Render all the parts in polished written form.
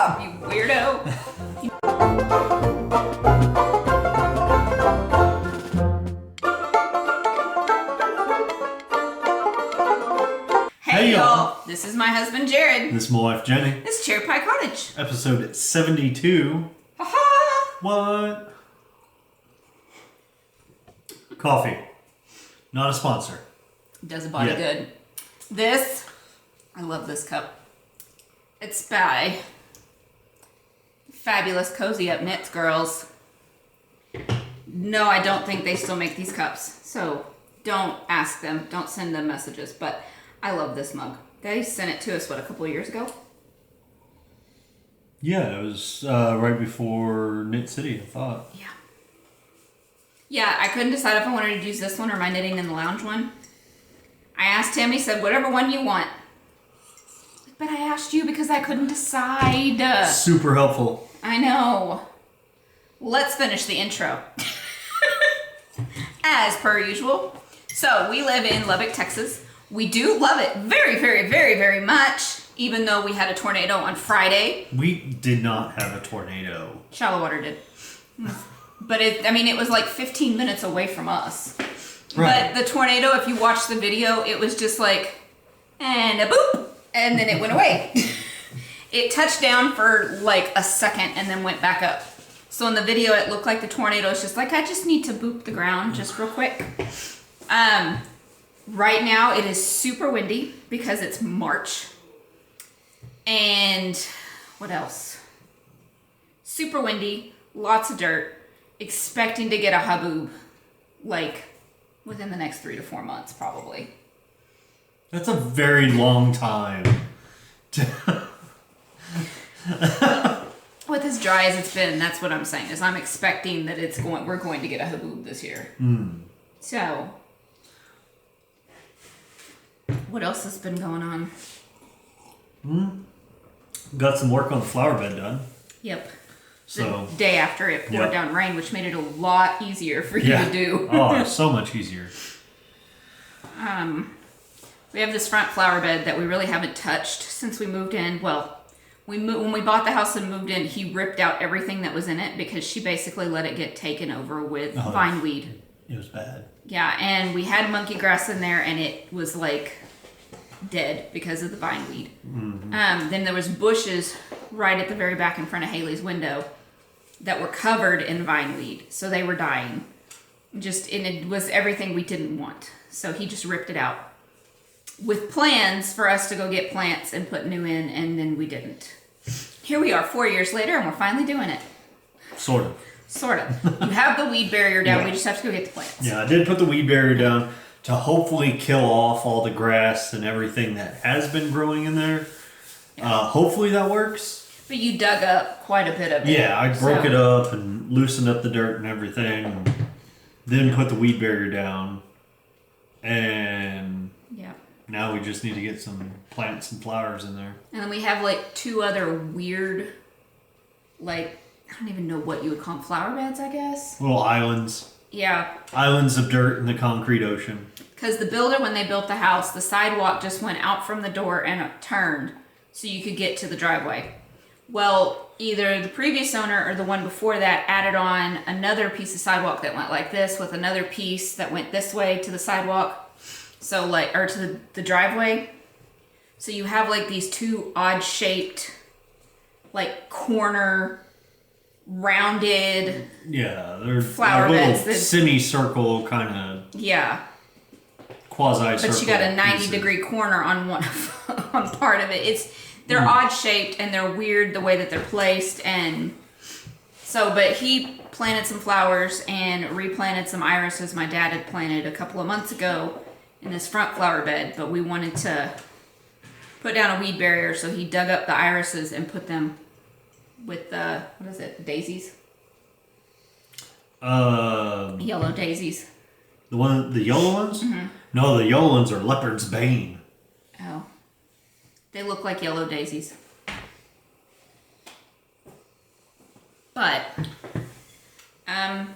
up, you weirdo. Hey y'all, this is my husband Jared. This is my wife Jenny. This is Cherry Pie Cottage. Episode 72. Ha-ha! What? Coffee. Not a sponsor. Does a body good. This, I love this cup. It's by Fabulous Cozy Up Knits Girls. No, I don't think they still make these cups. So don't ask them. Don't send them messages. But I love this mug. They sent it to us, a couple of years ago? Yeah, it was right before Knit City, I thought. Yeah. Yeah, I couldn't decide if I wanted to use this one or my Knitting in the Lounge one. I asked him, he said, whatever one you want. But I asked you because I couldn't decide. Super helpful. I know. Let's finish the intro. As per usual. So, we live in Lubbock, Texas. We do love it very, very, very, very much, even though we had a tornado on Friday. We did not have a tornado. Shallow water did. But it was like 15 minutes away from us. Right. But the tornado, if you watch the video, it was just like, and a boop, and then it went away. It touched down for like a second and then went back up. So in the video, it looked like the tornado was just like, I just need to boop the ground just real quick. Right now, it is super windy because it's March. And what else? Super windy, lots of dirt, expecting to get a haboob, like within the next 3 to 4 months, probably. That's a very long time. With as dry as it's been, that's what I'm saying, is I'm expecting that we're going to get a haboob this year. So, what else has been going on? Got some work on the flower bed done. Yep. So, the day after it poured down rain, which made it a lot easier for you to do. Oh, so much easier. We have this front flower bed that we really haven't touched since we moved in. Well, when we bought the house and moved in, he ripped out everything that was in it because she basically let it get taken over with vine weed. It was bad. Yeah, and we had monkey grass in there, and it was like dead because of the vine weed. Then there was bushes right at the very back in front of Haley's window that were covered in vine weed, so they were dying. And it was everything we didn't want. So he just ripped it out with plans for us to go get plants and put new in, and then we didn't. Here we are 4 years later, and we're finally doing it. Sort of. Sort of. You have the weed barrier down. We just have to go get the plants. Yeah, I did put the weed barrier down to hopefully kill off all the grass and everything that has been growing in there. Hopefully that works. But you dug up quite a bit of it. Yeah, I broke it up and loosened up the dirt and everything. And then put the weed barrier down. And now we just need to get some plants and flowers in there. And then we have like 2 other weird, I don't even know what you would call them, flower beds, I guess. Little islands. Yeah. Islands of dirt in the concrete ocean. Because the builder, when they built the house, the sidewalk just went out from the door and turned so you could get to the driveway. Well, either the previous owner or the one before that added on another piece of sidewalk that went like this with another piece that went this way to the sidewalk. So or to the driveway. So you have these 2 odd shaped, corner rounded they're flower beds. Semicircle kind of quasi-circle. But you got a 90-degree corner on one on part of it. They're odd shaped and they're weird the way that they're placed, and so but he planted some flowers and replanted some irises my dad had planted a couple of months ago in this front flower bed, but we wanted to put down a weed barrier, so he dug up the irises and put them with the, daisies? Yellow daisies. The yellow ones? Mm-hmm. No, the yellow ones are leopard's bane. Oh. They look like yellow daisies. But, that's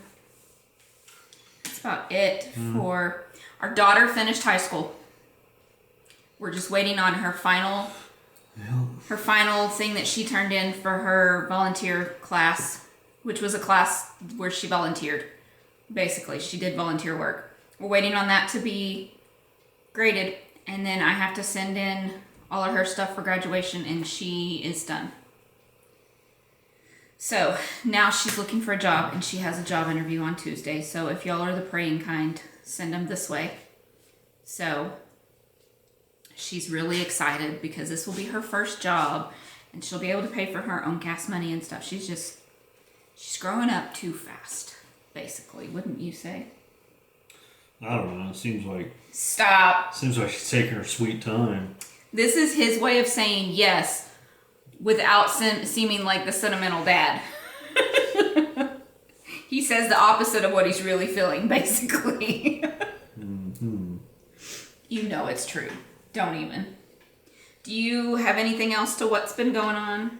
about it for... Our daughter finished high school. We're just waiting on her final her final thing that she turned in for her volunteer class, which was a class where she volunteered. Basically, she did volunteer work. We're waiting on that to be graded, and then I have to send in all of her stuff for graduation, and she is done. So now she's looking for a job, and she has a job interview on Tuesday. So if y'all are the praying kind, send them this way. So she's really excited because this will be her first job, and she'll be able to pay for her own gas money and stuff. She's growing up too fast, basically, wouldn't you say? I don't know. It seems like... Stop. Seems like she's taking her sweet time. This is his way of saying yes without seeming like the sentimental dad. He says the opposite of what he's really feeling, basically. Mm-hmm. You know it's true. Don't even. Do you have anything else to what's been going on?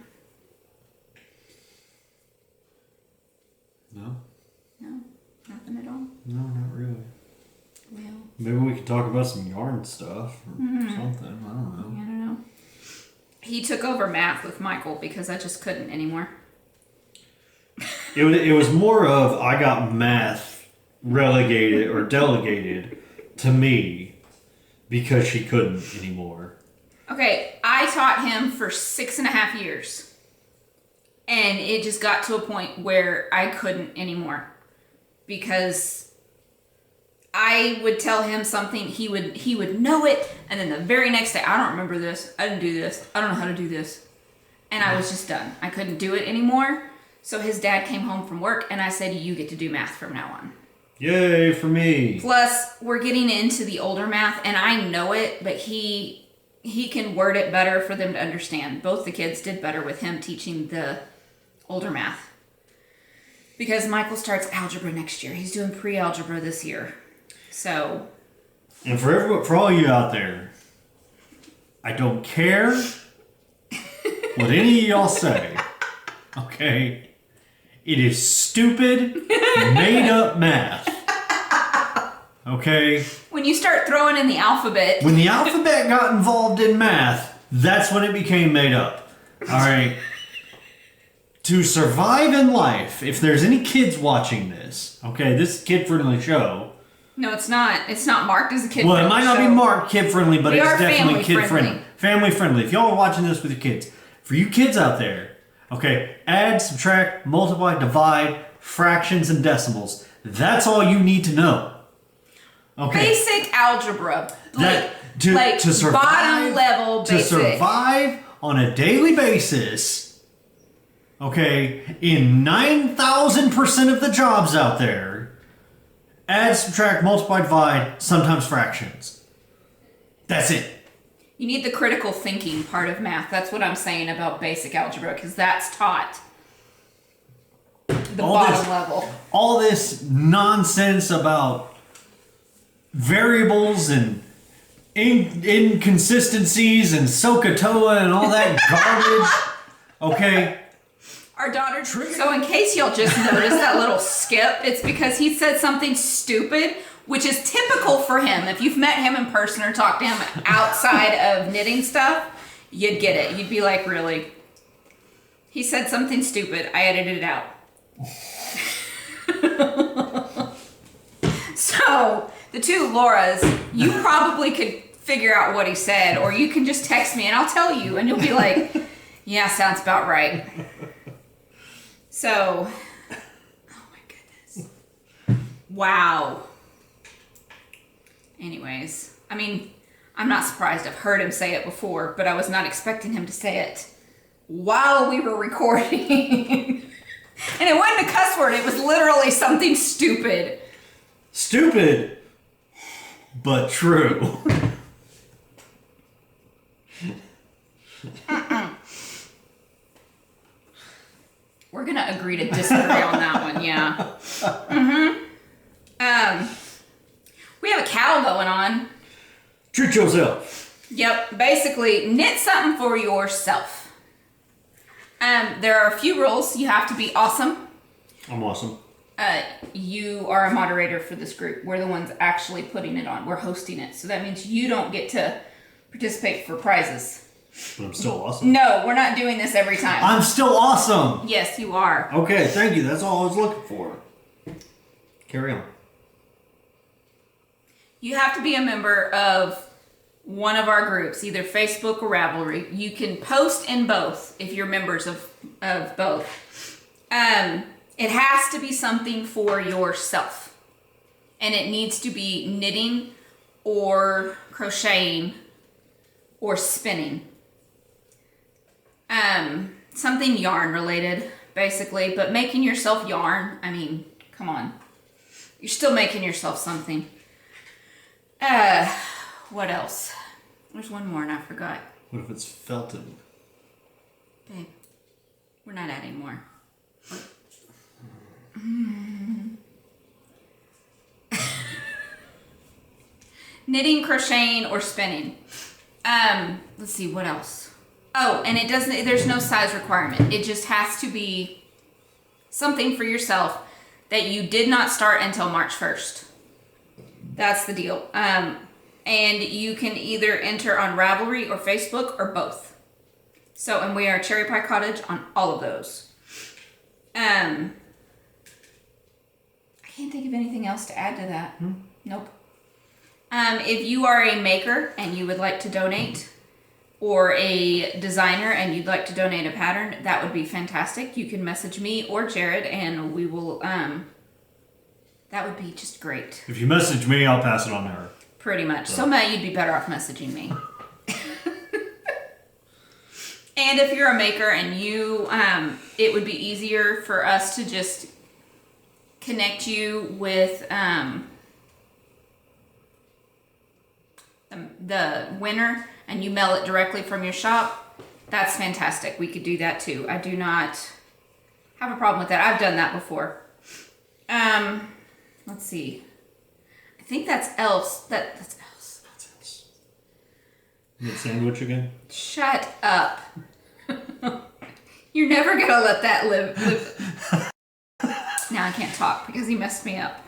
No. No? Nothing at all? No, not really. Well. Maybe we could talk about some yarn stuff or something. I don't know. I don't know. He took over math with Michael because I just couldn't anymore. It was more of I got math relegated or delegated to me because she couldn't anymore. Okay, I taught him for 6.5 years. And it just got to a point where I couldn't anymore. Because I would tell him something, he would know it, and then the very next day, I don't remember this, I didn't do this, I don't know how to do this. And I was just done. I couldn't do it anymore. So his dad came home from work, and I said, you get to do math from now on. Yay for me. Plus, we're getting into the older math, and I know it, but he can word it better for them to understand. Both the kids did better with him teaching the older math. Because Michael starts algebra next year. He's doing pre-algebra this year. So. And for all you out there, I don't care what any of y'all say. Okay? It is stupid, made up math. Okay? When you start throwing in the alphabet. When the alphabet got involved in math, that's when it became made up. Alright? To survive in life, if there's any kids watching this, okay, this is a kid-friendly show. No, it's not. It's not marked as a kid-friendly show. Well, it might not be marked kid-friendly, but it's definitely kid-friendly. Family-friendly. If y'all are watching this with your kids, for you kids out there, okay, add, subtract, multiply, divide, fractions, and decimals. That's all you need to know. Okay. Basic algebra. To survive, bottom level basic. To survive on a daily basis, okay, in 9,000% of the jobs out there, add, subtract, multiply, divide, sometimes fractions. That's it. You need the critical thinking part of math. That's what I'm saying about basic algebra, because that's taught the bottom level. All this nonsense about variables and inconsistencies and SOHCAHTOA and all that garbage, okay? Our daughter. So in case y'all just noticed that little skip, it's because he said something stupid, which is typical for him. If you've met him in person or talked to him outside of knitting stuff, you'd get it. You'd be like, really? He said something stupid. I edited it out. So, the two Lauras, you probably could figure out what he said, or you can just text me and I'll tell you, and you'll be like, yeah, sounds about right. So, oh my goodness. Wow. Anyways, I mean, I'm not surprised. I've heard him say it before, but I was not expecting him to say it while we were recording. And it wasn't a cuss word. It was literally something stupid. Stupid, but true. We're going to agree to disagree on that one, yeah. We have a KAL going on. Treat yourself. Yep, basically, knit something for yourself. There are a few rules. You have to be awesome. I'm awesome. You are a moderator for this group. We're the ones actually putting it on. We're hosting it. So that means you don't get to participate for prizes. But I'm still awesome. No, we're not doing this every time. I'm still awesome. Yes, you are. Okay, thank you. That's all I was looking for. Carry on. You have to be a member of one of our groups, either Facebook or Ravelry. You can post in both if you're members of both. It has to be something for yourself. And it needs to be knitting or crocheting or spinning. Something yarn related, basically. But making yourself yarn, I mean, come on. You're still making yourself something. What else? There's one more and I forgot. What if it's felted? Babe, we're not adding more. Knitting, crocheting, or spinning. Let's see, what else? Oh, and there's no size requirement. It just has to be something for yourself that you did not start until March 1st. That's the deal. And you can either enter on Ravelry or Facebook or both. So, and we are Cherry Pie Cottage on all of those. I can't think of anything else to add to that. Nope. If you are a maker and you would like to donate, or a designer and you'd like to donate a pattern, that would be fantastic. You can message me or Jared and we will, that would be just great. If you message me, I'll pass it on to her. Pretty much. So Matt, you'd be better off messaging me. And if you're a maker and you, it would be easier for us to just connect you with the winner and you mail it directly from your shop, that's fantastic. We could do that too. I do not have a problem with that. I've done that before. Let's see. I think that's else. That's else. That's else. That sandwich again? Shut up. You're never gonna let that live. Now I can't talk because he messed me up.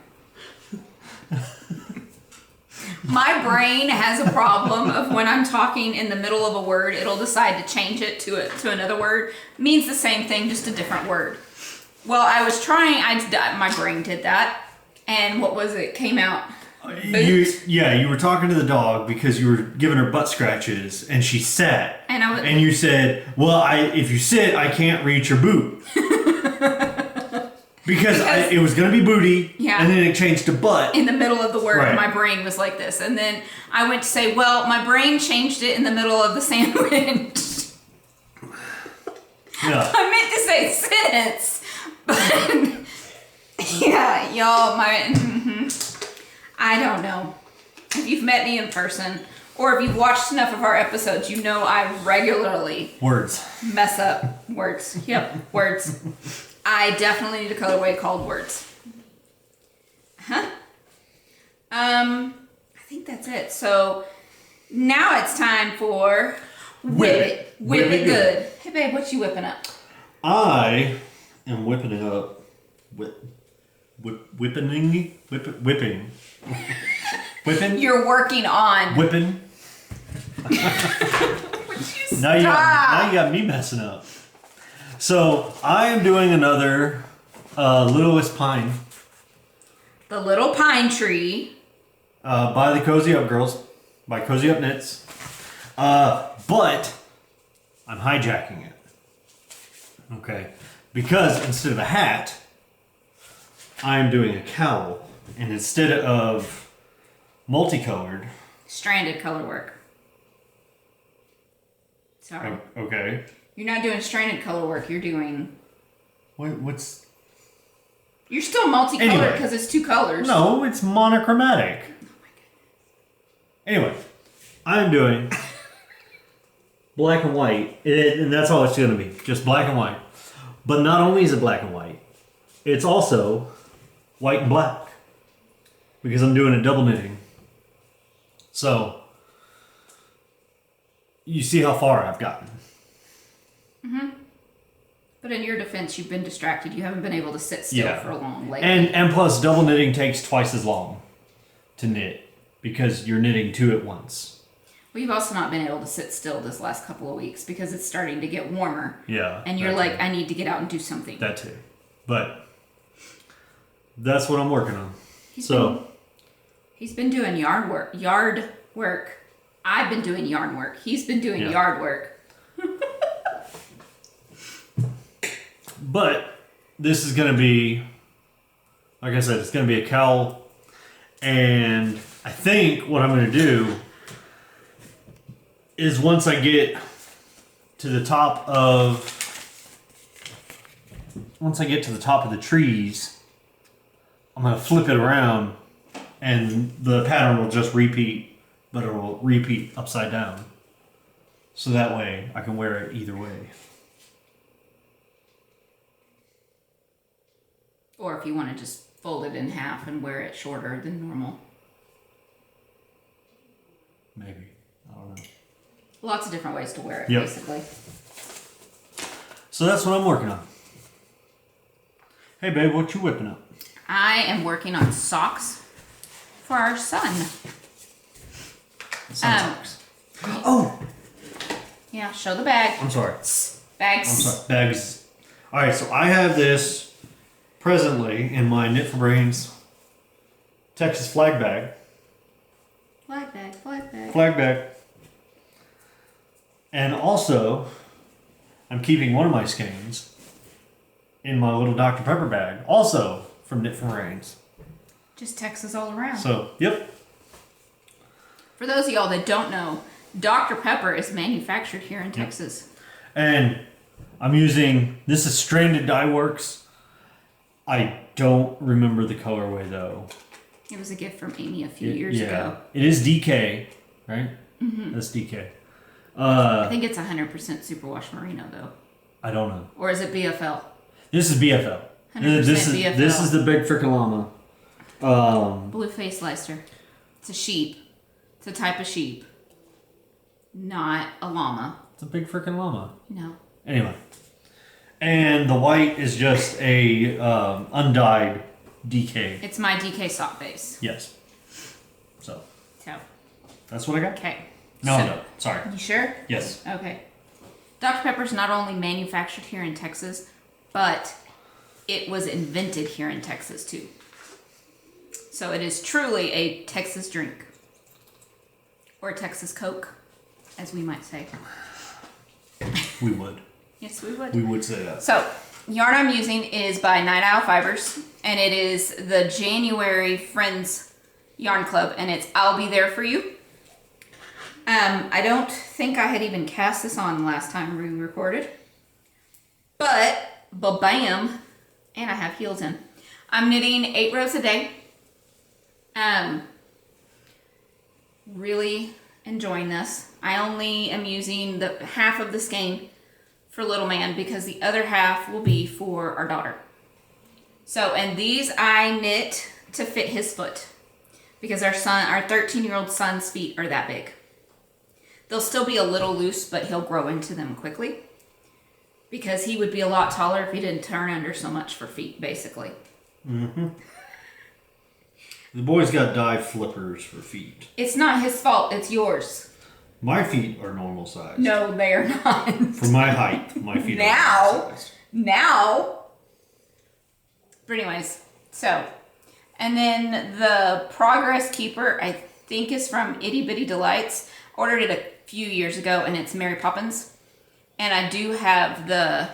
My brain has a problem of when I'm talking in the middle of a word, it'll decide to change it to another word. Means the same thing, just a different word. Well, I was trying, my brain did that. And what was it? Came out. You were talking to the dog because you were giving her butt scratches and she sat. And you said, well, if you sit, I can't reach your boot. Because it was going to be booty, and then it changed to butt. In the middle of the word, right. My brain was like this. And then I went to say, well, my brain changed it in the middle of the sandwich. Yeah. I meant to say sentence. But, yeah, y'all, I don't know. If you've met me in person, or if you've watched enough of our episodes, you know I regularly mess up words. Yep, words. I definitely need a colorway called words. I think that's it. So now it's time for Whip It Good. Hey babe, what you whipping up? I am whipping it up. Whipping. You're working on. Whipping. Now you got me messing up. So I am doing another Littlest Pine. The Little Pine Tree. By the Cozy Up Girls. By Cozy Up Knits. But I'm hijacking it. Okay. Because instead of a hat, I'm doing a cowl. And instead of multicolored. Stranded color work. Sorry. Okay. You're not doing stranded color work. You're doing... What's... You're still multicolored because it's two colors. No, it's monochromatic. Oh my goodness. Anyway, I'm doing black and white. And that's all it's going to be. Just black and white. But not only is it black and white, it's also white and black. Because I'm doing a double knitting. So, you see how far I've gotten. Mm-hmm. But in your defense, you've been distracted. You haven't been able to sit still for long lately. And plus, double knitting takes twice as long to knit because you're knitting two at once. We've also not been able to sit still this last couple of weeks because it's starting to get warmer. Yeah. And you're like, I need to get out and do something. That too. But that's what I'm working on. He's been doing yard work. I've been doing yarn work. He's been doing yard work. But this is going to be, like I said, it's going to be a KAL. And I think what I'm going to do is once I get to the top of the trees, I'm going to flip it around and the pattern will just repeat, but it will repeat upside down. So that way I can wear it either way. Or if you want to just fold it in half and wear it shorter than normal. Maybe. I don't know. Lots of different ways to wear it, Yep. basically. So that's what I'm working on. Hey babe, what you whipping up? I am working on socks for our son. Socks. Oh! Yeah, show the bag. I'm sorry. Bags. I'm sorry. Bags. Alright, so I have this presently in my Knit for Brains Texas flag bag. Flag bag, flag bag. Flag bag. And also, I'm keeping one of my skeins in my little Dr. Pepper bag, also from Knit for Brains. Just Texas all around. So, yep. For those of y'all that don't know, Dr. Pepper is manufactured here in Texas. And I'm using, this is Stranded Dye Works. I don't remember the colorway though. It was a gift from Amy a few years ago. It is DK, right? Mm-hmm. That's DK. I think it's 100% superwash merino though. I don't know. Or is it BFL? This is BFL. 100% BFL. This is the big freaking llama. Blue face Leicester. It's a sheep. It's a type of sheep. Not a llama. It's a big freaking llama. No. Anyway. And the white is just a undyed DK. It's my DK sock base. Yes. So. That's what I got? Okay. No. Sorry. You sure? Yes. Okay. Dr. Pepper's not only manufactured here in Texas, but it was invented here in Texas too. So it is truly a Texas drink. Or Texas Coke, as we might say. We would. Yes, we would. We would say that. So, yarn I'm using is by Night Owl Fibers, and it is the January Friends Yarn Club, and it's I'll Be There For You. I don't think I had even cast this on last time we recorded. But, ba-bam, and I have heels in. I'm knitting 8 rows a day. Really enjoying this. I only am using the half of the skein for little man because the other half will be for our daughter. So, and these I knit to fit his foot because our 13-year-old son's feet are that big. They'll still be a little loose, but he'll grow into them quickly because he would be a lot taller if he didn't turn under so much for feet, basically. Mm-hmm. The boy's got dye flippers for feet. It's not his fault, it's yours. My feet are normal size. No, they are not. For my height, my feet are normal size. Now. But anyways, so. And then the Progress Keeper, I think is from Itty Bitty Delights. Ordered it a few years ago, and it's Mary Poppins. And I do have the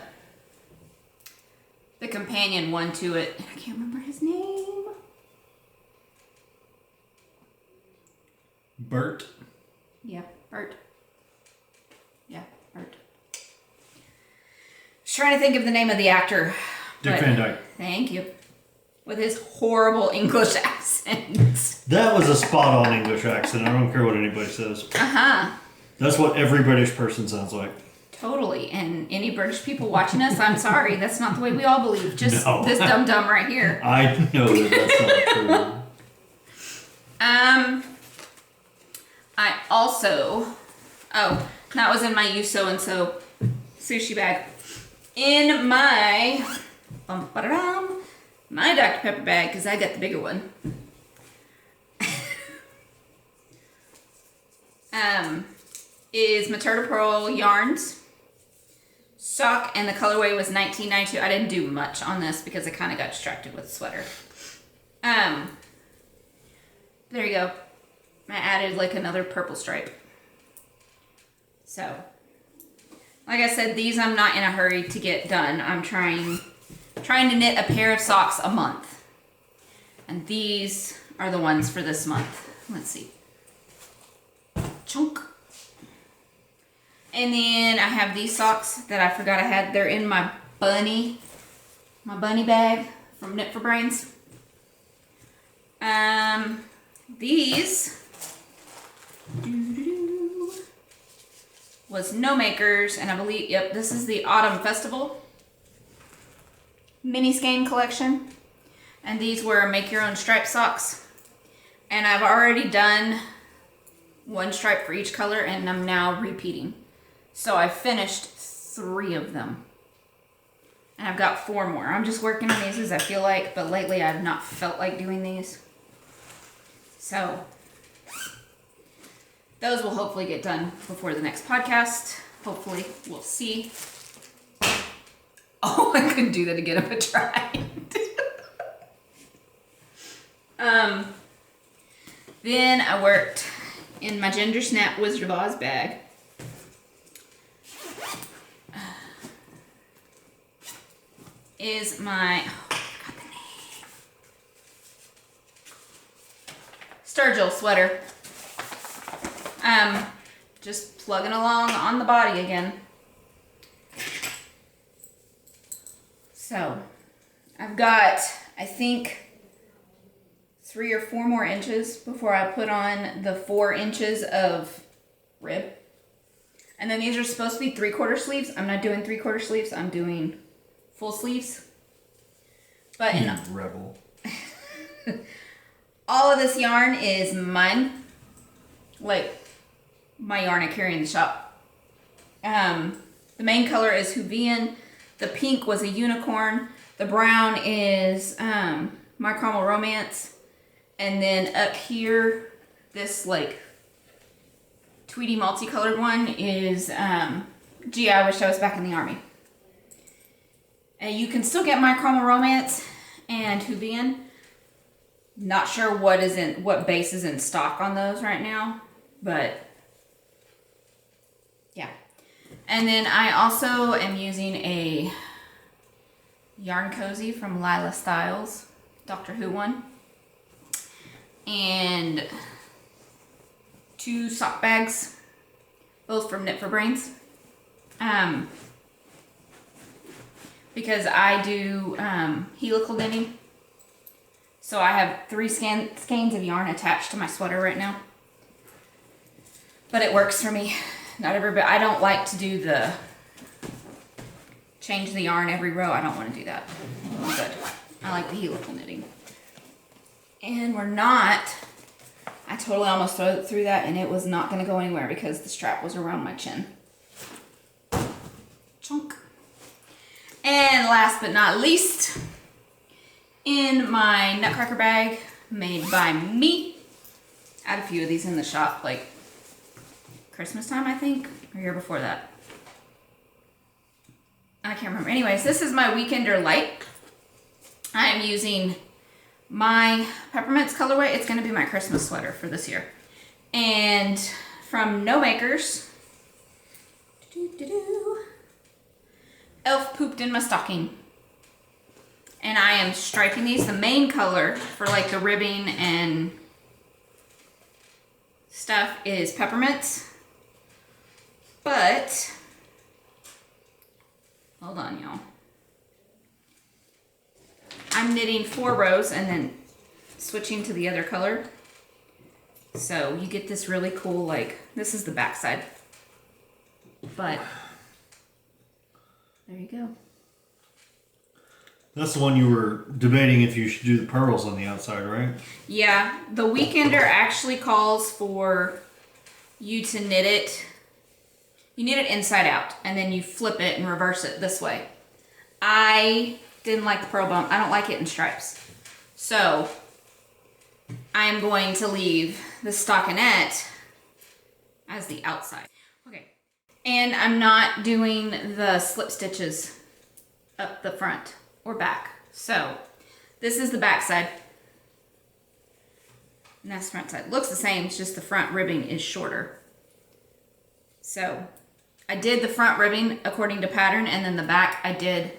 companion one to it. And I can't remember his name. Bert. Yeah, Bert. Yeah, Bert. Just trying to think of the name of the actor. Dick Van Dyke. Thank you. With his horrible English accent. That was a spot on English accent. I don't care what anybody says. Uh-huh. That's what every British person sounds like. Totally. And any British people watching us, I'm sorry. That's not the way we all believe. Just No. this dum-dum right here. I know that's not true. I also... Oh, that was in my You So-and-So sushi bag. In my... my Dr. Pepper bag, because I got the bigger one. is Materna Pearl yarns. Stock, and the colorway was $19.92. I didn't do much on this because I kind of got distracted with the sweater. There you go. I added like another purple stripe. So, like I said, these I'm not in a hurry to get done. I'm trying to knit a pair of socks a month. And these are the ones for this month. Let's see. Chunk. And then I have these socks that I forgot I had. They're in my bunny bag from Knit for Brains. These was No Makers, and I believe, yep, this is the Autumn Festival mini skein collection. And these were make your own stripe socks. And I've already done one stripe for each color, and I'm now repeating. So I finished 3 of them. And I've got 4 more. I'm just working on these as I feel like, but lately I've not felt like doing these. So those will hopefully get done before the next podcast. Hopefully, we'll see. Oh, I couldn't do that again if I tried. Then I worked in my Ginger Snap Wizard of Oz bag. Is my, oh, I forgot the name. Sturgill sweater. Just plugging along on the body again. So, I've got, I think, 3 or 4 more inches before I put on the 4 inches of rib. And then these are supposed to be 3/4 sleeves. I'm not doing 3/4 sleeves. I'm doing full sleeves. But in rebel. all of this yarn is mine. Like my yarn I carry in the shop. The main color is Hoovian. The pink was a unicorn. The brown is My Caramel Romance. And then up here, this like Tweety multicolored one is gee, I wish I was back in the army. You can still get My Caramel Romance and Hoovian. Not sure what base is in stock on those right now, but yeah. And then I also am using a yarn cozy from Lila Styles, Doctor Who one, and 2 sock bags, both from Knit for Brains. Because I do helical knitting. So I have 3 skeins of yarn attached to my sweater right now. But it works for me. Not everybody, I don't like to do the change the yarn every row. I don't want to do that. I'm good. I like the helical knitting. And we're not, I totally almost threw that and it was not going to go anywhere because the strap was around my chin. Chunk. And last but not least, in my nutcracker bag made by me. I had a few of these in the shop like Christmas time, I think, or year before that. I can't remember. Anyways, this is my Weekender Light. I am using my Peppermints colorway. It's going to be my Christmas sweater for this year. And from No Makers, Elf Pooped in My Stocking. And I am striping these. The main color for like the ribbing and stuff is Peppermints. But, hold on y'all. I'm knitting 4 rows and then switching to the other color. So you get this really cool, like, this is the back side. But, there you go. That's the one you were debating if you should do the pearls on the outside, right? Yeah, the Weekender actually calls for you to knit it. You knit it inside out, and then you flip it and reverse it this way. I didn't like the pearl bump. I don't like it in stripes. So, I'm going to leave the stockinette as the outside. Okay. And I'm not doing the slip stitches up the front or back. So this is the back side. And that's the front side. Looks the same, it's just the front ribbing is shorter. So I did the front ribbing according to pattern, and then the back I did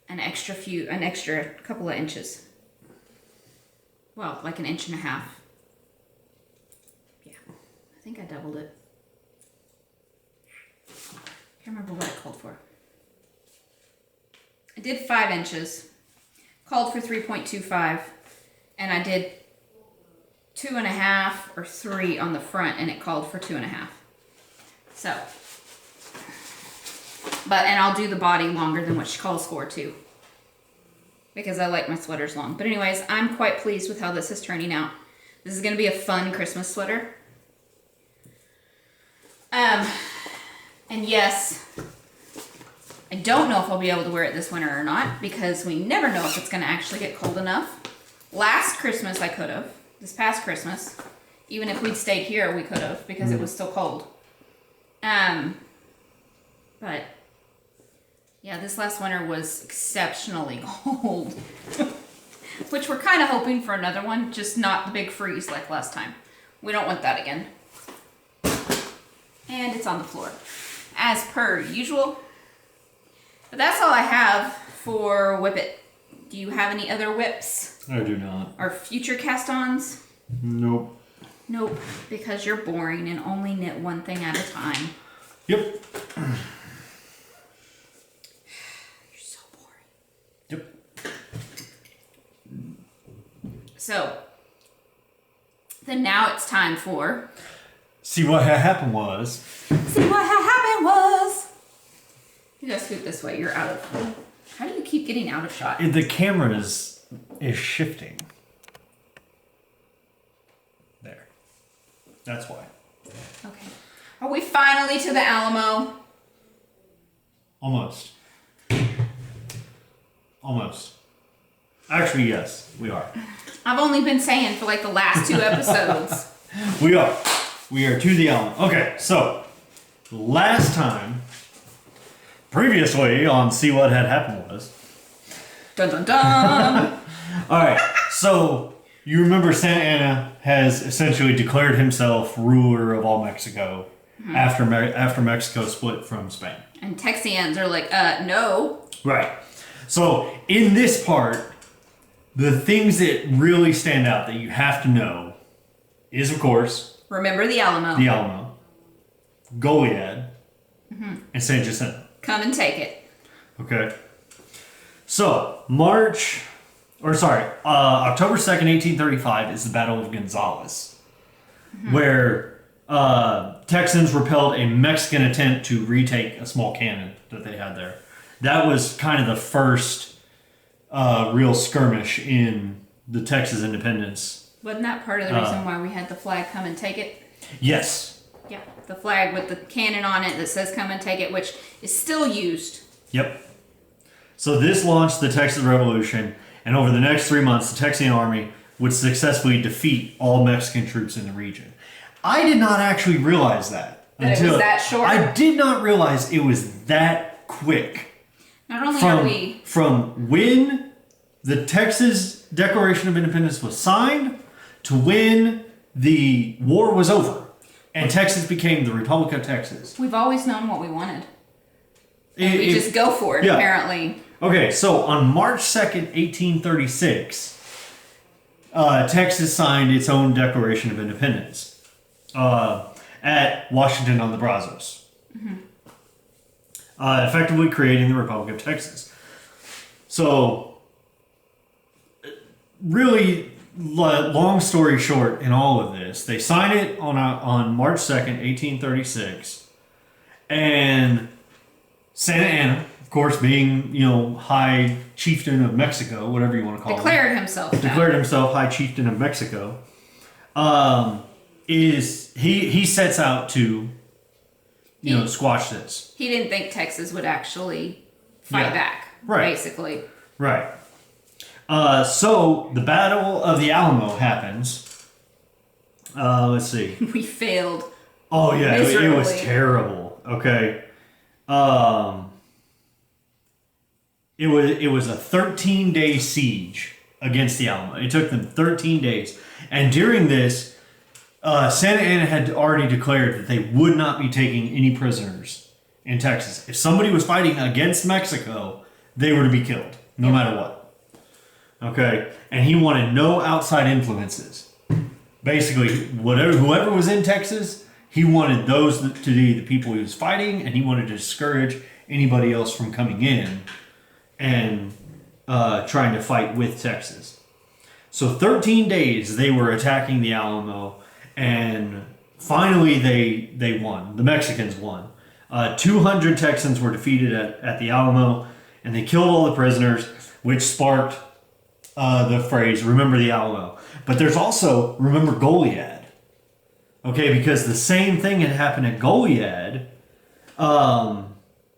an extra couple of inches. Well, like an inch and a half. Yeah, I think I doubled it. Can't remember what I called for. I did 5 inches, called for 3.25, and I did 2.5 or 3 on the front, and it called for 2.5. So, and I'll do the body longer than what she calls for too, because I like my sweaters long. But anyways, I'm quite pleased with how this is turning out. This is going to be a fun Christmas sweater. And yes, I don't know if I'll be able to wear it this winter or not, because we never know if it's going to actually get cold enough. Last Christmas I could have. This past Christmas, even if we'd stayed here, we could have, because it was still cold. But yeah, this last winter was exceptionally cold, which we're kind of hoping for another one, just not the big freeze like last time. We don't want that again. And it's on the floor, as per usual. But that's all I have for Whip It. Do you have any other whips? I do not. Or future cast-ons? Nope. Nope, because you're boring and only knit one thing at a time. Yep. You're so boring. Yep. So, then now it's time for... See what happened was. See what happened was. You gotta scoot this way. You're out of... How do you keep getting out of shot? The camera is shifting. There. That's why. Okay. Are we finally to the Alamo? Almost. Almost. Actually, yes, we are. I've only been saying for like the last 2 episodes. We are. We are to the Alamo. Okay, so last time, previously on See What Had Happened was. Dun dun dun! Alright, so you remember Santa Anna has essentially declared himself ruler of all Mexico after Mexico split from Spain. And Texians are like, no. Right. So in this part, the things that really stand out that you have to know is, of course, remember the Alamo. the Alamo, Goliad, and San Jacinto. Come and take it. Okay. So, October 2nd, 1835 is the Battle of Gonzales, where Texans repelled a Mexican attempt to retake a small cannon that they had there. That was kind of the first real skirmish in the Texas Independence. Wasn't that part of the reason why we had the flag come and take it? Yes. Yeah, the flag with the cannon on it that says come and take it, which is still used. Yep. So this launched the Texas Revolution, and over the next 3 months, the Texian army would successfully defeat all Mexican troops in the region. I did not actually realize that. That it was that short? I did not realize it was that quick. Not only are we... From when the Texas Declaration of Independence was signed to when the war was over and Texas became the Republic of Texas. We've always known what we wanted. And we just go for it, apparently. Okay, so on March 2nd, 1836, Texas signed its own Declaration of Independence at Washington on the Brazos, effectively creating the Republic of Texas. So, really, long story short in all of this, they sign it on March 2nd, 1836, and Santa Anna, of course, being, High Chieftain of Mexico, whatever you want to call Declared him. himself High Chieftain of Mexico. He sets out to, squash this. He didn't think Texas would actually fight back, basically. Right. So the Battle of the Alamo happens. Let's see. We failed Oh yeah, it was Miserably. terrible. Okay. It was a 13-day siege against the Alamo. It took them 13 days. And during this, Santa Anna had already declared that they would not be taking any prisoners in Texas. If somebody was fighting against Mexico, they were to be killed, no matter what. Okay? And he wanted no outside influences. Basically, whoever was in Texas, he wanted those to be the people he was fighting, and he wanted to discourage anybody else from coming in and trying to fight with Texas. So 13 days they were attacking the Alamo, and finally they won. The Mexicans won. 200 Texans were defeated at the Alamo, and they killed all the prisoners, which sparked the phrase, remember the Alamo. But there's also, remember Goliad. Okay, because the same thing had happened at Goliad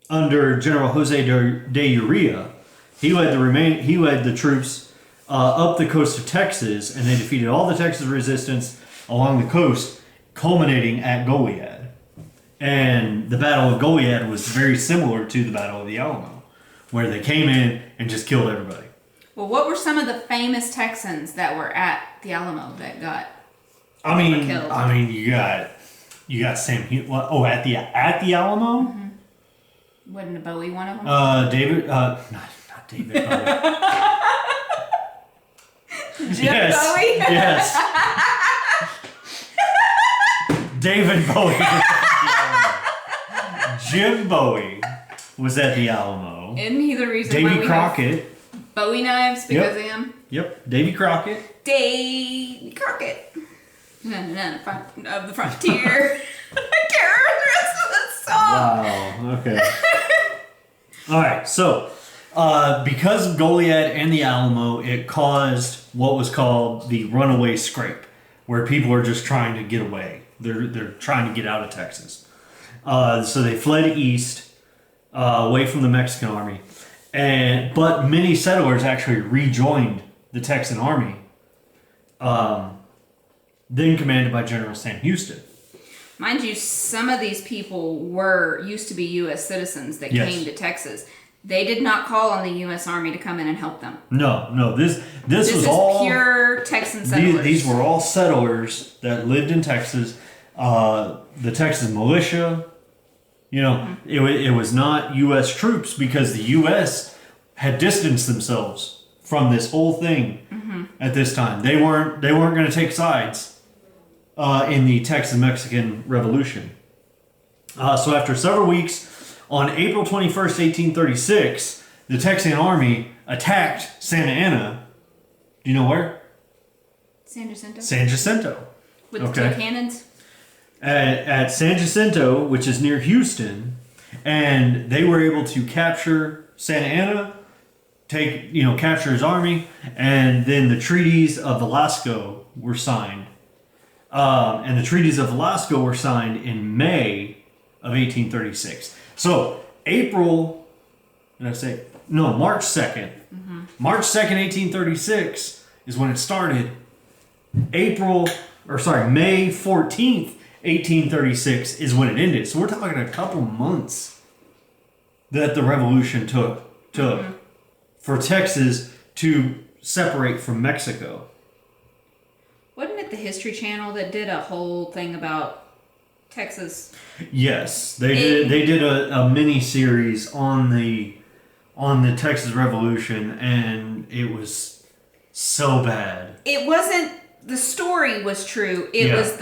under General Jose de Urrea. He led the troops up the coast of Texas, and they defeated all the Texas resistance along the coast, culminating at Goliad. And the Battle of Goliad was very similar to the Battle of the Alamo, where they came in and just killed everybody. Well, what were some of the famous Texans that were at the Alamo that got killed? I mean, you got Sam. At the Alamo. Mm-hmm. Wasn't Bowie one of them? David. Not David Bowie. Jim Bowie. Yes. David Bowie. Jim Bowie was at the Alamo. Isn't he the reason Davy why we Crockett. have Bowie knives because of him? Yep. Davy Crockett. Davy Crockett. Of the frontier. I can't remember the rest of the song. Wow. Okay. All right. So, because of Goliad and the Alamo, it caused what was called the runaway scrape, where people are just trying to get away. They're trying to get out of Texas. So they fled east, away from the Mexican army, but many settlers actually rejoined the Texan army, then commanded by General Sam Houston. Mind you, some of these people used to be U.S. citizens that came to Texas. They did not call on the U.S. Army to come in and help them. No. This was is all pure Texan settlers. These were all settlers that lived in Texas. The Texas militia. It was not U.S. troops, because the U.S. had distanced themselves from this whole thing at this time. They weren't going to take sides in the Texas-Mexican Revolution. So after several weeks, on April 21st, 1836, the Texan army attacked Santa Anna. Do you know where? San Jacinto? San Jacinto. With the two cannons? At San Jacinto, which is near Houston, and they were able to capture Santa Anna, capture his army, and then the treaties of Velasco were signed. And the treaties of Velasco were signed in May of 1836. So March 2nd. March 2nd, 1836 is when it started. May 14th, 1836 is when it ended. So we're talking a couple months that the revolution took for Texas to separate from Mexico. Wasn't it the History Channel that did a whole thing about Texas? Yes, they did a mini series on the Texas Revolution, and it was so bad. It wasn't. The story was true. It was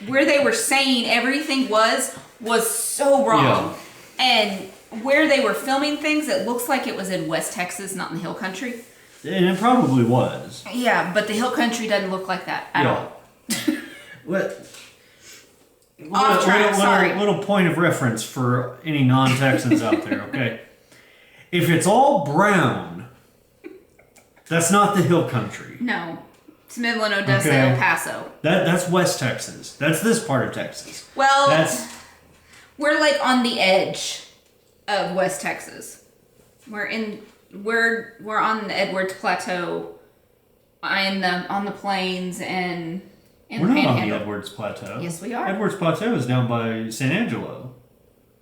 where they were saying everything was so wrong, and where they were filming things, it looks like it was in West Texas, not in the Hill Country. And it probably was. Yeah, but the Hill Country doesn't look like that at all. Little point of reference for any non-Texans out there, okay? If it's all brown, that's not the Hill Country. No. It's Midland, Odessa, El Paso. That's West Texas. That's this part of Texas. Well, we're like on the edge of West Texas. We're on the Edwards Plateau, on the plains, and In We're the not on the Panhandle. Edwards Plateau. Yes, we are. Edwards Plateau is down by San Angelo.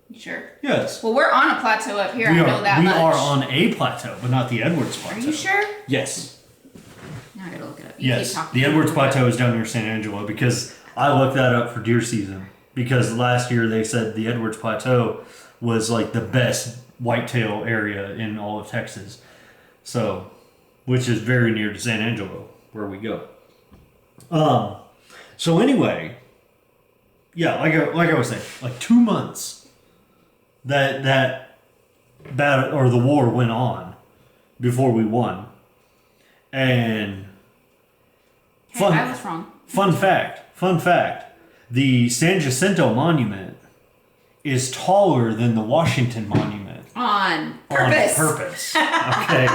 You sure? Yes. Well, we're on a plateau up here. I know that we much. are on a plateau, but not the Edwards Plateau. Are you sure? Yes. Now I gotta look it up. You Yes. keep talking. The Edwards Plateau is down near San Angelo because I looked that up for deer season. Because last year they said the Edwards Plateau was like the best whitetail area in all of Texas. So, which is very near to San Angelo, where we go. So anyway, yeah, like I was saying, like 2 months that battle or the war went on before we won. And Hey, I was wrong. Fun fact, the San Jacinto Monument is taller than the Washington Monument. On purpose. On purpose. Okay.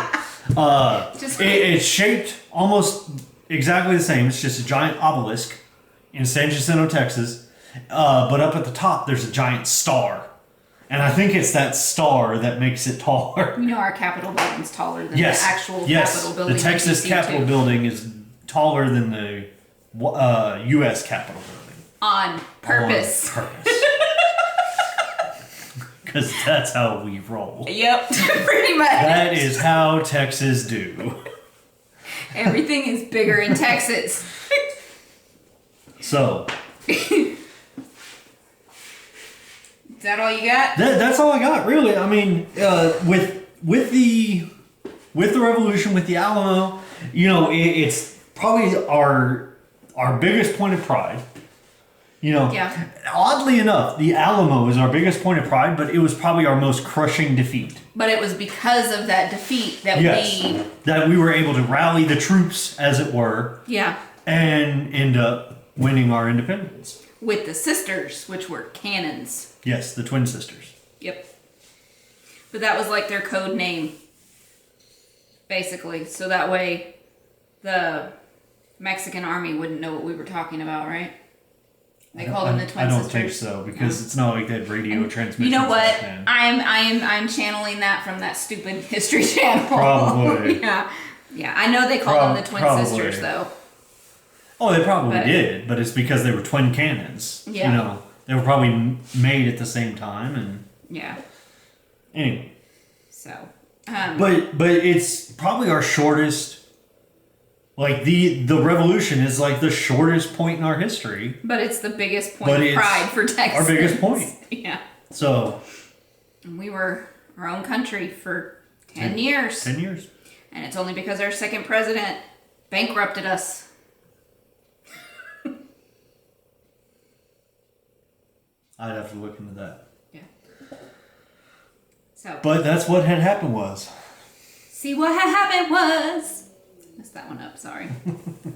It's shaped almost exactly the same. It's just a giant obelisk in San Jacinto, Texas. But up at the top, there's a giant star. And I think it's that star that makes it taller. You know our Capitol building's taller than the actual Capitol building. The Texas in DC Capitol too. building is taller than the U.S. Capitol building. On purpose. On purpose. Because that's how we roll. Yep, pretty much. That is how Texas do. Everything is bigger in Texas. So. Is that all you got? That's all I got, really. I mean, with the revolution, with the Alamo, you know, it's probably our biggest point of pride. You know, Yeah. Oddly enough, the Alamo is our biggest point of pride, but it was probably our most crushing defeat. But it was because of that defeat that that we were able to rally the troops, as it were, and end up winning our independence. With the sisters, which were cannons. Yes, the twin sisters. Yep. But that was like their code name, basically. So that way the Mexican army wouldn't know what we were talking about, right? They called them the twin sisters. I don't think so, because it's not like that radio transmission. You know what? I'm channeling that from that stupid History Channel. Probably. Yeah. I know they called them the twin sisters, though. Oh, they probably did, but it's because they were twin cannons. Yeah. You know, they were probably made at the same time, and anyway. So. But it's probably our shortest. Like the revolution is like the shortest point in our history. But it's the biggest point of pride for Texas. Our biggest point. Yeah. So. And we were our own country for 10 years. 10 years. And it's only because our second president bankrupted us. I'd have to look into that. Yeah. So. But that's what had happened was. See, what had happened was. Messed that one up, sorry.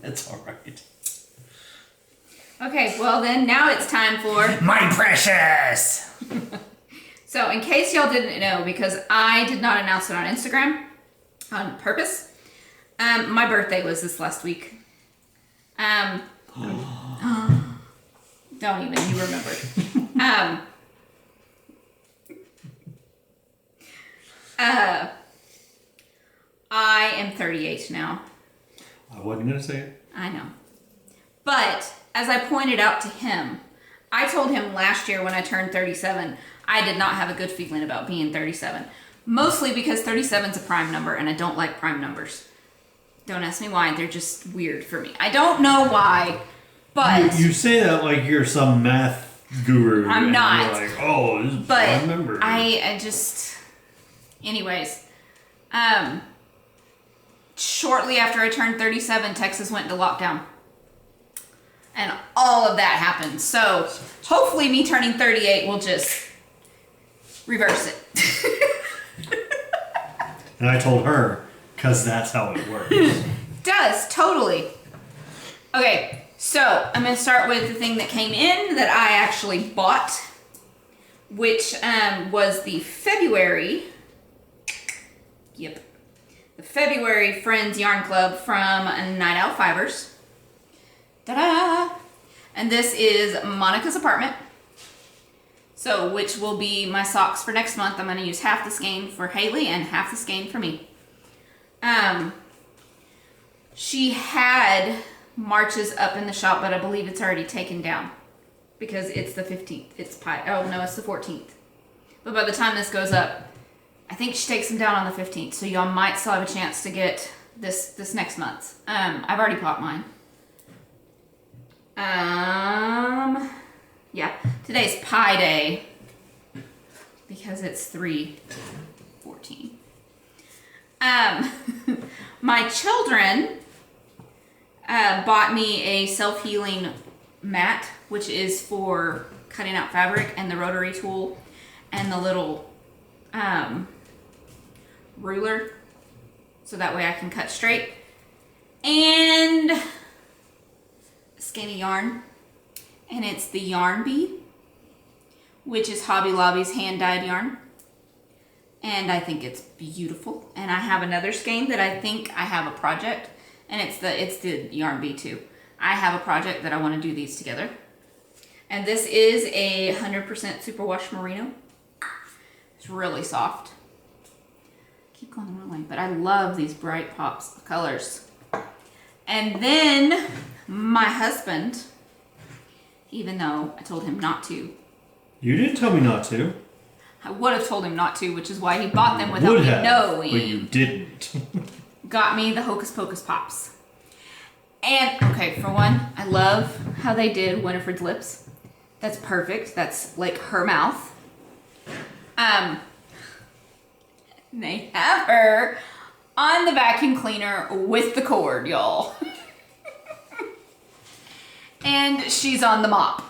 That's alright. Okay, well then, now it's time for... My precious! So, in case y'all didn't know, because I did not announce it on Instagram on purpose, my birthday was this last week. Don't even, you remembered. I am 38 now. I wasn't going to say it. I know. But, as I pointed out to him, I told him last year when I turned 37, I did not have a good feeling about being 37. Mostly because 37 is a prime number, and I don't like prime numbers. Don't ask me why, they're just weird for me. I don't know why, but... You say that like you're some math guru. I'm not. You're like, oh, this is but prime number. I just... Anyways. Shortly after I turned 37, Texas went into lockdown. And all of that happened. So, hopefully me turning 38 will just reverse it. And I told her, because that's how it works. Does, totally. Okay, so I'm going to start with the thing that came in that I actually bought, which was the February... Yep. The February Friends Yarn Club from Night Owl Fibers. Ta-da! And this is Monica's apartment. So, which will be my socks for next month. I'm going to use half the skein for Haley and half the skein for me. She had marches up in the shop, but I believe it's already taken down because it's the 15th. It's pie. Oh no, it's the 14th. But by the time this goes up, I think she takes them down on the 15th. So y'all might still have a chance to get this next month. I've already bought mine. Yeah, today's Pie Day because it's 3/14. My children bought me a self-healing mat, which is for cutting out fabric, and the rotary tool and the little ruler, so that way I can cut straight, and a skein of yarn, and it's the Yarn Bee, which is Hobby Lobby's hand-dyed yarn, and I think it's beautiful. And I have another skein that I think I have a project, and it's the Yarn Bee too. I have a project that I want to do these together, and this is a 100% superwash merino. It's really soft. Keep going the wrong way, but I love these bright pops of colors. And then my husband, even though I told him not to. You didn't tell me not to. I would have told him not to, which is why he bought them without me knowing. But you didn't. Got me the Hocus Pocus Pops. And, okay, for one, I love how they did Winifred's lips. That's perfect. That's like her mouth. They have her on the vacuum cleaner with the cord, y'all. And she's on the mop.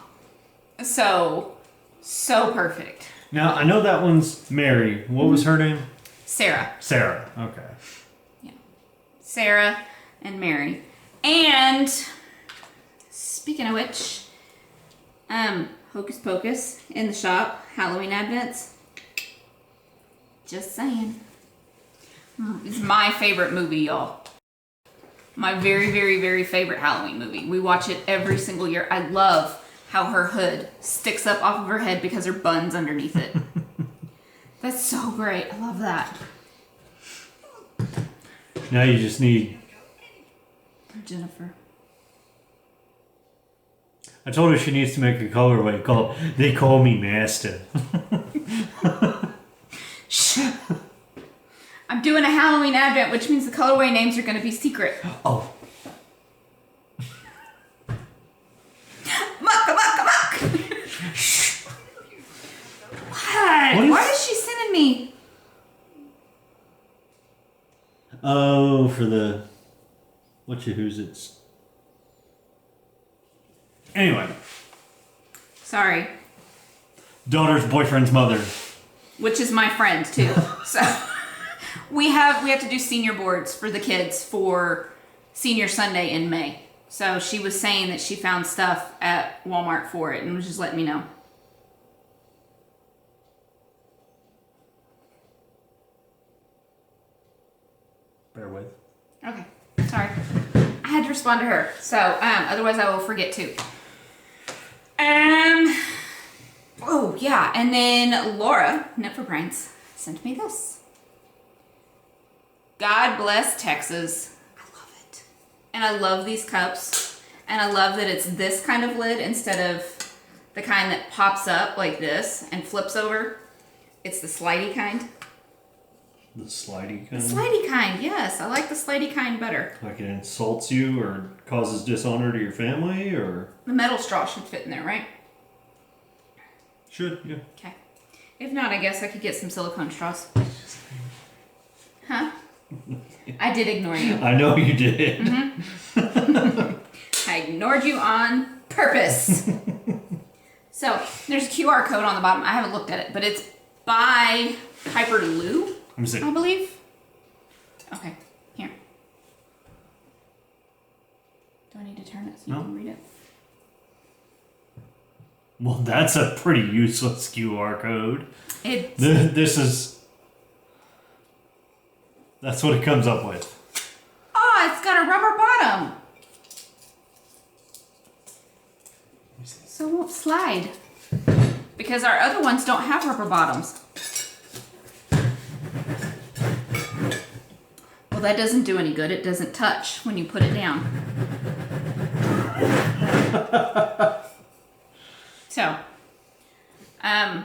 So perfect. Now, I know that one's Mary. What was her name? Sarah. Sarah, okay. Yeah. Sarah and Mary. And speaking of which, Hocus Pocus in the shop, Halloween Advents. Just saying. It's my favorite movie, y'all. My very, very, very favorite Halloween movie. We watch it every single year. I love how her hood sticks up off of her head because her bun's underneath it. That's so great. I love that. Now you just need... Jennifer. I told her she needs to make a colorway called They Call Me Master. Shh. I'm doing a Halloween Advent, which means the colorway names are going to be secret. Oh. Muck. What? Why is she sending me? Oh, for the... who's it's... Anyway. Sorry. Daughter's boyfriend's mother. Which is my friend, too. So... We have to do senior boards for the kids for Senior Sunday in May. So she was saying that she found stuff at Walmart for it and was just letting me know. Bear with. Okay, sorry. I had to respond to her, so otherwise I will forget too. Oh yeah, and then Laura, Net for Brains, sent me this. God bless Texas. I love it. And I love these cups. And I love that it's this kind of lid instead of the kind that pops up like this and flips over. It's the slidey kind. The slidey kind? The slidey kind, yes. I like the slidey kind better. Like it insults you or causes dishonor to your family, or? The metal straw should fit in there, right? Should, yeah. Okay. If not, I guess I could get some silicone straws. Huh? I did ignore you. I know you did. Mm-hmm. I ignored you on purpose. So, there's a QR code on the bottom. I haven't looked at it, but it's by Piper Lou, Let me see. I believe. Okay, here. Do I need to turn it so you can read it? Well, that's a pretty useless QR code. It's... That's what it comes up with. Oh, it's got a rubber bottom. So it won't slide. Because our other ones don't have rubber bottoms. Well, that doesn't do any good. It doesn't touch when you put it down. So, I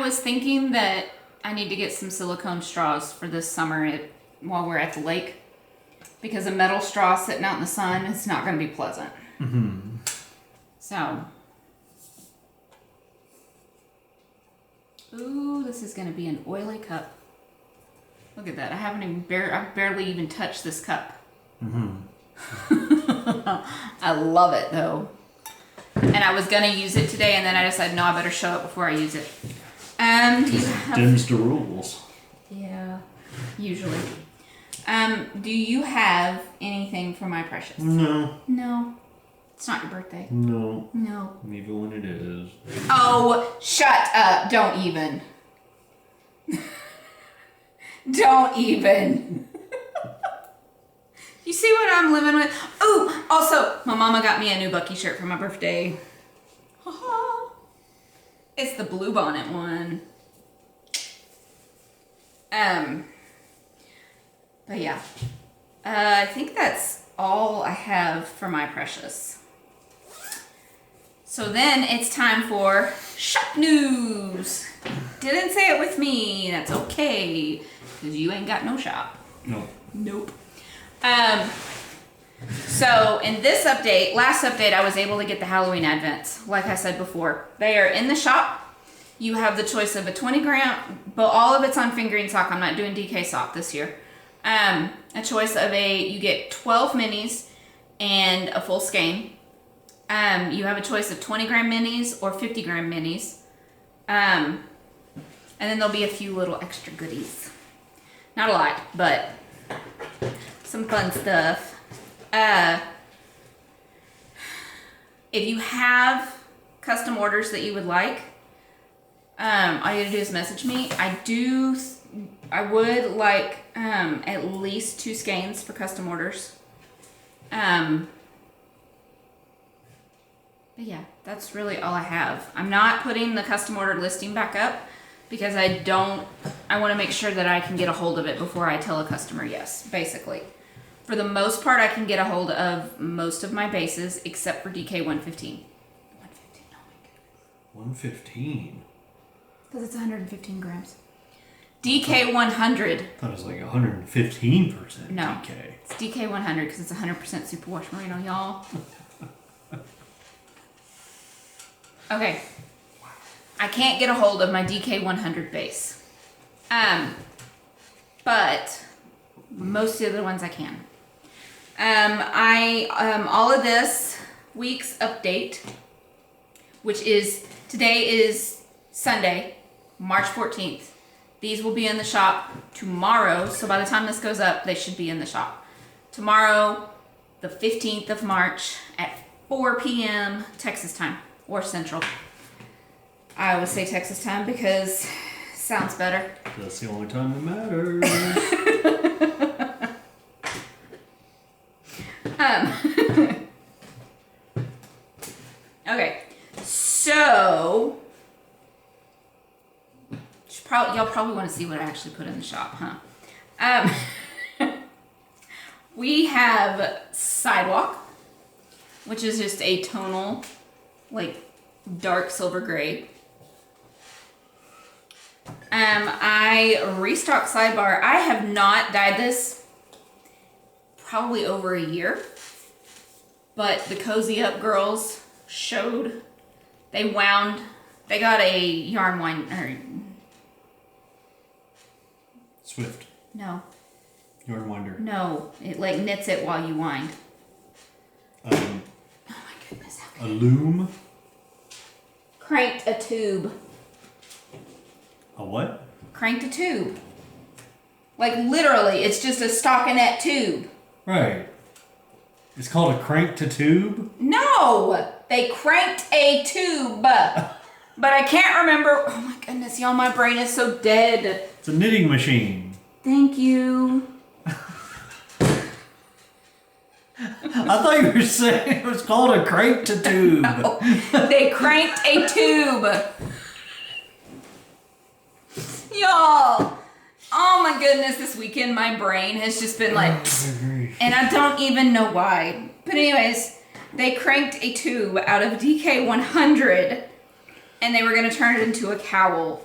was thinking that I need to get some silicone straws for this summer while we're at the lake. Because a metal straw sitting out in the sun, it's not going to be pleasant. Mm-hmm. So. Ooh, this is going to be an oily cup. Look at that. I've barely even touched this cup. Mm-hmm. I love it though. And I was going to use it today and then I decided, no, I better show it before I use it. Dims the rules. Yeah, usually. Do you have anything for my precious? No. No. It's not your birthday. No. No. Even when it is. Oh, shut up. Don't even. Don't even. You see what I'm living with? Oh, also, my mama got me a new Bucky shirt for my birthday. It's the blue bonnet one. But yeah. I think that's all I have for my precious. So then it's time for shop news. Didn't say it with me. That's okay. Because you ain't got no shop. No. Nope. So in this update, last update, I was able to get the Halloween Advents. Like I said before, they are in the shop. You have the choice of a 20 gram, but all of it's on fingering sock. I'm not doing DK sock this year. A choice of you get 12 minis and a full skein. You have a choice of 20 gram minis or 50 gram minis. And then there'll be a few little extra goodies. Not a lot, but some fun stuff. If you have custom orders that you would like, all you gotta do is message me. I would like at least 2 skeins for custom orders. But yeah, that's really all I have. I'm not putting the custom order listing back up because I want to make sure that I can get a hold of it before I tell a customer yes, basically. For the most part, I can get a hold of most of my bases except for DK 115. 115, oh my goodness. 115? Because it's 115 grams. DK 100. I thought it was like 115% no, DK. It's DK 100 because it's 100% superwash merino, y'all. Okay. I can't get a hold of my DK 100 base. But most of the other ones I can. All of this week's update, which is, today is Sunday, March 14th. These will be in the shop tomorrow, so by the time this goes up, they should be in the shop. Tomorrow, the 15th of March at 4 p.m. Texas time, or Central. I always say Texas time because it sounds better. That's the only time that matters. Okay, so y'all probably want to see what I actually put in the shop, huh? We have Sidewalk, which is just a tonal, like dark silver gray. I restocked Sidebar. I have not dyed this probably over a year, but the Cozy Up girls showed, they got a yarn winder. Swift. No. Yarn winder. No, it like knits it while you wind. Oh my goodness. A loom. Cranked a tube. A what? Cranked a tube. Like literally, it's just a stockinette tube. Right. It's called a crank to tube? No! They cranked a tube. But I can't remember. Oh my goodness, y'all, my brain is so dead. It's a knitting machine. Thank you. I thought you were saying it was called a crank to tube. No, they cranked a tube. Y'all. Oh my goodness, this weekend my brain has just been like, and I don't even know why. But anyways, they cranked a tube out of DK100 and they were going to turn it into a cowl.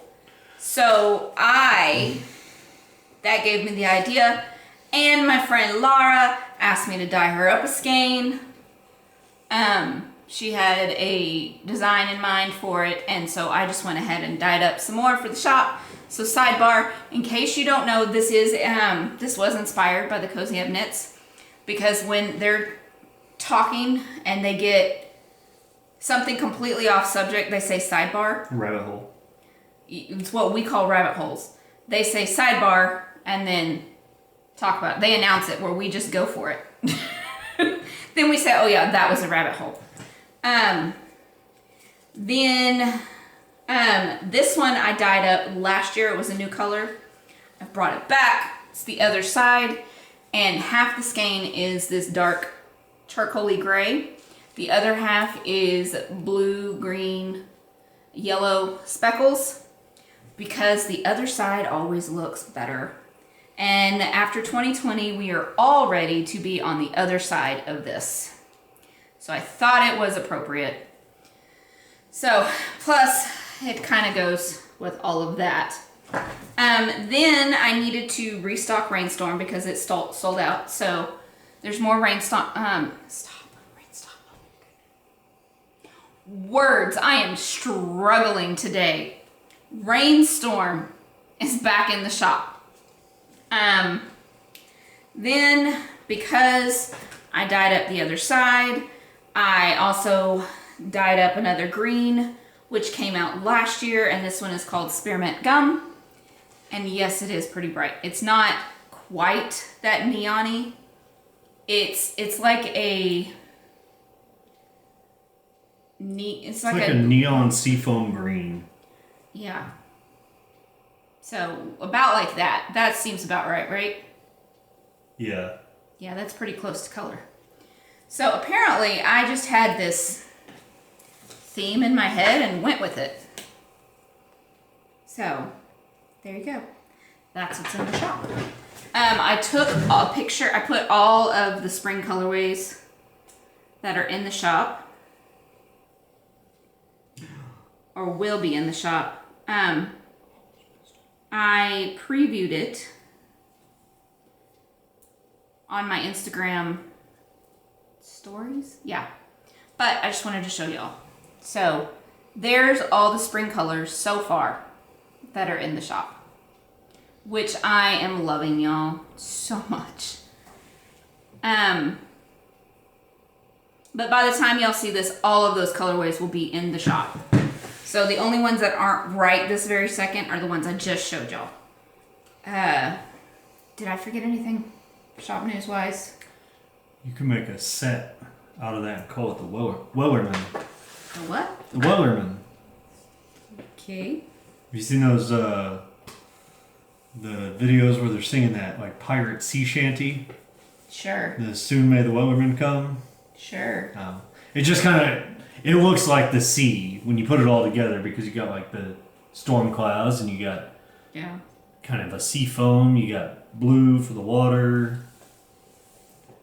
So that gave me the idea, and my friend Laura asked me to dye her up a skein. She had a design in mind for it, and so I just went ahead and dyed up some more for the shop. So sidebar, in case you don't know, this was inspired by the Cozy Up Knits, because when they're talking and they get something completely off subject, they say sidebar. Rabbit hole. It's what we call rabbit holes. They say sidebar and then talk about it. They announce it where we just go for it. Then we say, oh yeah, that was a rabbit hole. This one I dyed up last year. It was a new color. I brought it back. It's the other side. And half the skein is this dark charcoaly gray. The other half is blue, green, yellow speckles, because the other side always looks better. And after 2020, we are all ready to be on the other side of this. So I thought it was appropriate. So, plus it kind of goes with all of that. Then I needed to restock Rainstorm because it sold out. So there's more Rainstorm. Words, I am struggling today. Rainstorm is back in the shop. Then because I dyed up the other side, I also dyed up another green, which came out last year, and this one is called Spearmint Gum. And yes, it is pretty bright. It's not quite that neon-y. It's like a it's like a neon seafoam green. Yeah. So about like that. That seems about right? Yeah. Yeah, that's pretty close to color. So apparently I just had this theme in my head and went with it. So there you go. That's what's in the shop. I took a picture. I put all of the spring colorways that are in the shop, or will be in the shop. I previewed it on my Instagram stories. Yeah. But I just wanted to show y'all. So there's all the spring colors so far that are in the shop, which I am loving, y'all, so much. But by the time y'all see this, all of those colorways will be in the shop. So the only ones that aren't right this very second are the ones I just showed y'all. Did I forget anything shop news wise? You can make a set out of that and call it the Wellerman. The what? The Wellerman. Okay. Have you seen those the videos where they're singing that like pirate sea shanty? Sure. The Soon May the Wellerman Come? Sure. It just kind of, it looks like the sea when you put it all together, because you got like the storm clouds and you got kind of a sea foam. You got blue for the water,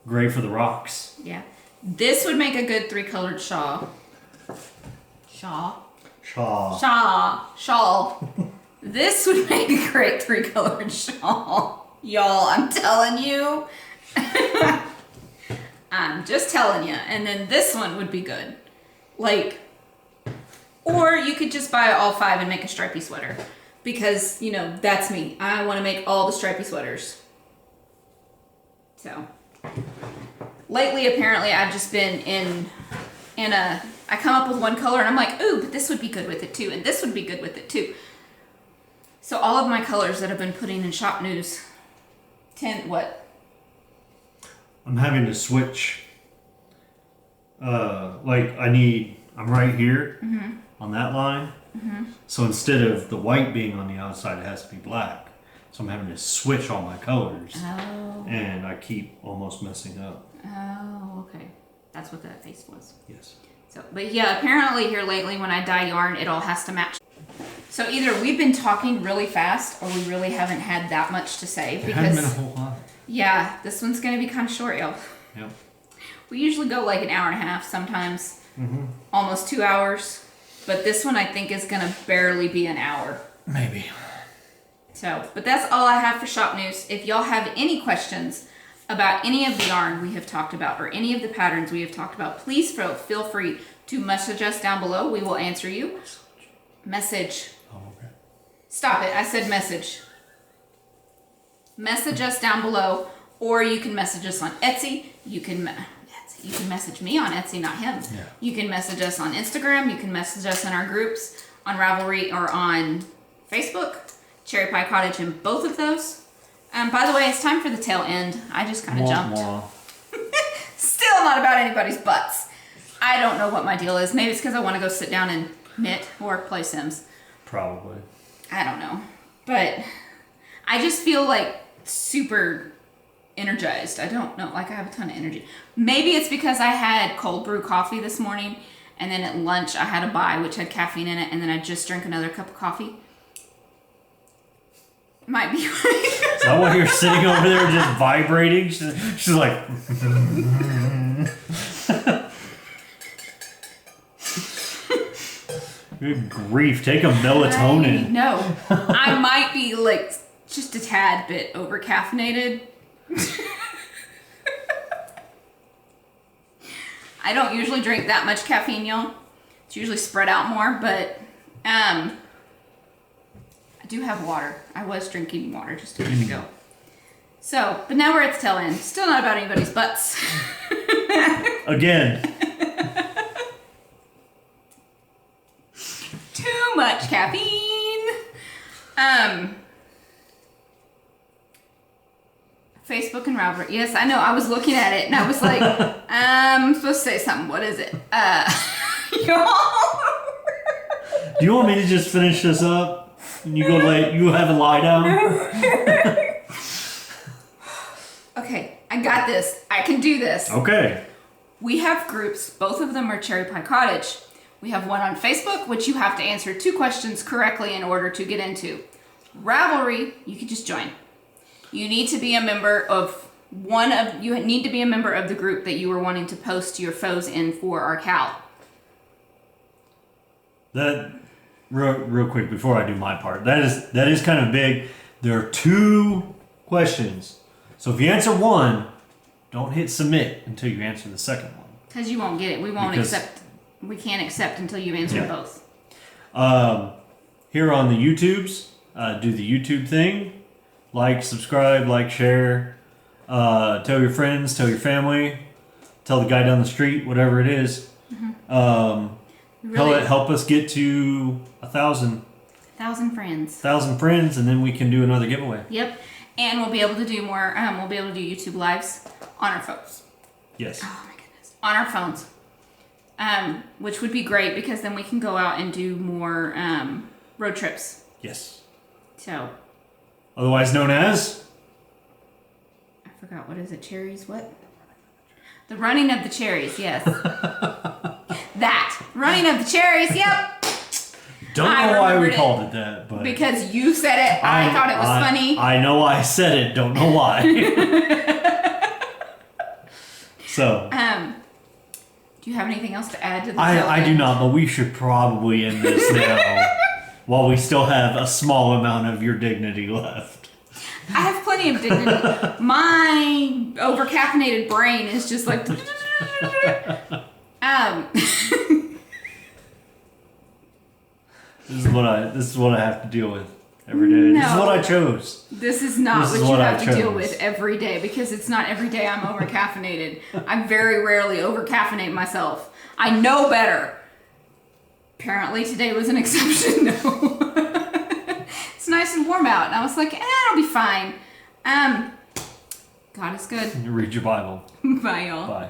gray for the rocks. Yeah. This would make a good 3-colored shawl. Shawl. This would make a great 3-colored shawl. Y'all, I'm telling you. I'm just telling you. And then this one would be good. Like, or you could just buy all 5 and make a stripy sweater. Because, you know, that's me. I want to make all the stripy sweaters. So, lately, apparently, I've just been I come up with one color and I'm like, ooh, but this would be good with it too. And this would be good with it too. So all of my colors that I've been putting in shop news I'm having to switch. I'm right here on that line. Mm-hmm. So instead of the white being on the outside, it has to be black. So I'm having to switch all my colors. Oh. And I keep almost messing up. Oh, okay. That's what that face was. Yes. So, but yeah, apparently here lately when I dye yarn, it all has to match. So either we've been talking really fast or we really haven't had that much to say. It hasn't been a whole lot. Yeah, this one's going to be kind of short, y'all. Yep. We usually go like an hour and a half, sometimes almost 2 hours. But this one I think is going to barely be an hour. Maybe. So, but that's all I have for shop news. If y'all have any questions about any of the yarn we have talked about or any of the patterns we have talked about, please feel free to message us down below. We will answer you. Message. Oh, okay. Stop it. I said message. Message us down below, or you can message us on Etsy. You can message me on Etsy, not him. Yeah. You can message us on Instagram. You can message us in our groups on Ravelry or on Facebook. Cherry Pie Cottage in both of those. By the way, it's time for the tail end. I just kind of jumped. Still not about anybody's butts. I don't know what my deal is. Maybe it's because I want to go sit down and knit or play Sims. Probably. I don't know. But I just feel like super energized. I don't know. Like I have a ton of energy. Maybe it's because I had cold brew coffee this morning. And then at lunch I had a bai, which had caffeine in it. And then I just drank another cup of coffee. Might be right. Is that why you're sitting over there just vibrating? She's like... Good grief, take a melatonin. No, I might be like just a tad bit over caffeinated. I don't usually drink that much caffeine, y'all. It's usually spread out more, but I do have water. I was drinking water just a minute ago. So, but now we're at the tail end. Still not about anybody's butts. Again. Too much caffeine. Facebook and Ravelry. Yes, I know. I was looking at it and I was like, I'm supposed to say something. What is it? Y'all. Do you want me to just finish this up? And you go you have a lie down? Okay, I got this. I can do this. Okay. We have groups. Both of them are Cherry Pie Cottage. We have one on Facebook, which you have to answer 2 questions correctly in order to get into. Ravelry, you can just join. You need to be a member of you need to be a member of the group that you are wanting to post your foes in for our KAL. That real quick before I do my part. That is kind of big. There are 2 questions. So if you answer one, don't hit submit until you answer the second one. Because you won't get it. We won't accept. We can't accept until you answer both. Here on the YouTubes, do the YouTube thing. Like, subscribe, share. Tell your friends, tell your family. Tell the guy down the street, whatever it is. Really, help us get to 1,000. 1,000 friends. 1,000 friends, and then we can do another giveaway. Yep. And we'll be able to do more. We'll be able to do YouTube lives on our phones. Yes. Oh my goodness. On our phones. Which would be great because then we can go out and do more road trips. Yes. So. Otherwise known as? I forgot. What is it? Cherries? What? The running of the cherries. Yes. That. Running of the cherries. Yep. Don't know why we called it that, but because you said it, I thought it was funny. I know I said it. Don't know why. So. Do you have anything else to add to the I do not, but we should probably end this now while we still have a small amount of your dignity left. I have plenty of dignity. My over-caffeinated brain is just like... This is what I have to deal with every day. No, this is what I chose. This is not what you have to deal with every day because it's not every day I'm over-caffeinated. I very rarely over-caffeinate myself. I know better. Apparently today was an exception though. It's nice and warm out and I was like, it'll be fine. God is good. Read your Bible. Bye y'all. Bye.